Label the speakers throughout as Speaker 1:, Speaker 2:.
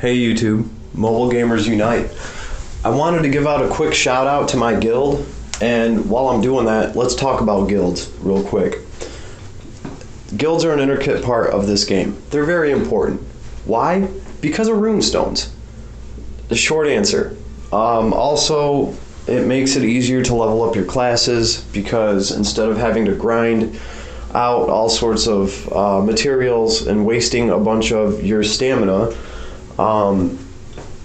Speaker 1: Hey YouTube, Mobile Gamers Unite. I wanted to give out a quick shout out to my guild, and while I'm doing that, let's talk about guilds real quick. Guilds are an intricate part of this game. They're very important. Why? Because of rune stones. The short answer. Also, it makes it easier to level up your classes because instead of having to grind out all sorts of materials and wasting a bunch of your stamina,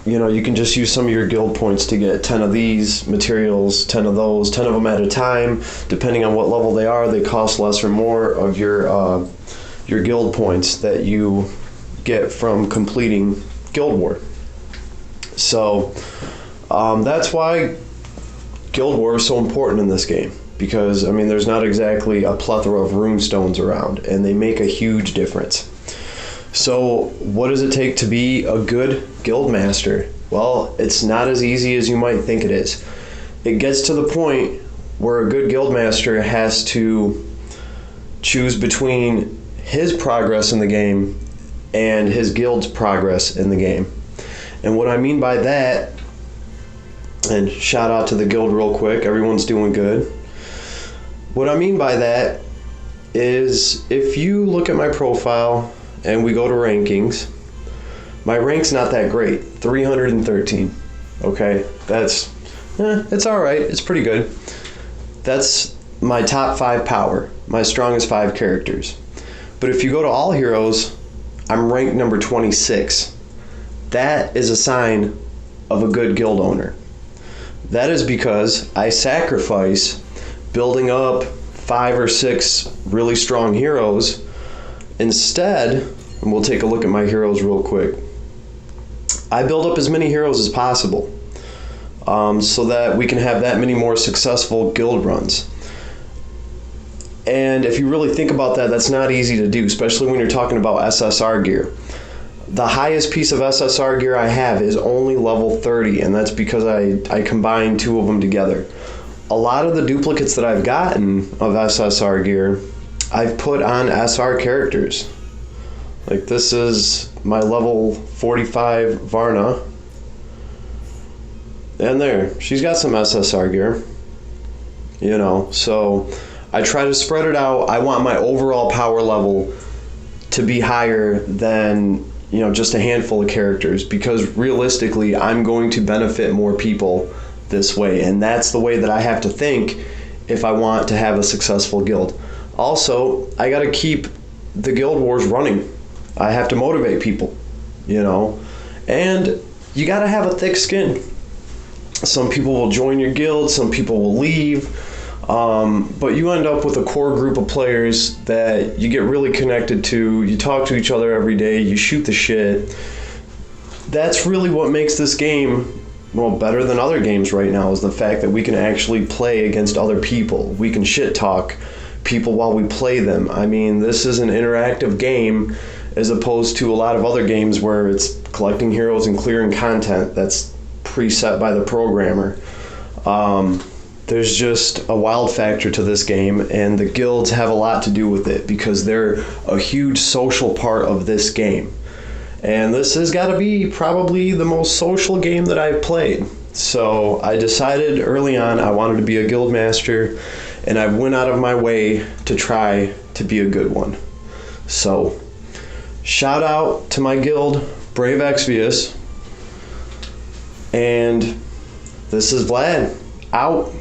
Speaker 1: you can just use some of your guild points to get 10 of these materials, 10 of those, 10 of them at a time. Depending on what level they are, they cost less or more of your guild points that you get from completing Guild War. So that's why Guild War is so important in this game, because there's not exactly a plethora of rune stones around, and they make a huge difference. So what does it take to be a good guild master? Well, it's not as easy as you might think it is. It gets to the point where a good guild master has to choose between his progress in the game and his guild's progress in the game. And what I mean by that, and shout out to the guild real quick, everyone's doing good. What I mean by that is, if you look at my profile and we go to rankings, my rank's not that great, 313. Okay, that's it's all right, it's pretty good. That's my top 5 power, my strongest 5 characters. But if you go to all heroes, I'm ranked number 26. That is a sign of a good guild owner. That is because I sacrifice building up 5 or 6 really strong heroes. Instead, and we'll take a look at my heroes real quick, I build up as many heroes as possible so that we can have that many more successful guild runs. And if you really think about that, that's not easy to do, especially when you're talking about SSR gear. The highest piece of SSR gear I have is only level 30, and that's because I combined 2 of them together. A lot of the duplicates that I've gotten of SSR gear, I've put on SR characters. Like this is my level 45 Varna. And there, she's got some SSR gear. So I try to spread it out. I want my overall power level to be higher than just a handful of characters, because realistically I'm going to benefit more people this way, and that's the way that I have to think if I want to have a successful guild. Also, I got to keep the guild wars running. I have to motivate people, and you got to have a thick skin. Some people will join your guild, some people will leave, but you end up with a core group of players that you get really connected to. You talk to each other every day, you shoot the shit. That's really what makes this game better than other games right now, is the fact that we can actually play against other people. We can shit talk people while we play them. This is an interactive game as opposed to a lot of other games where it's collecting heroes and clearing content that's preset by the programmer. There's just a wild factor to this game, and the guilds have a lot to do with it because they're a huge social part of this game. And this has got to be probably the most social game that I've played. So I decided early on I wanted to be a guild master, and I went out of my way to try to be a good one. So shout out to my guild, Brave Exvius. And this is Vlad, out.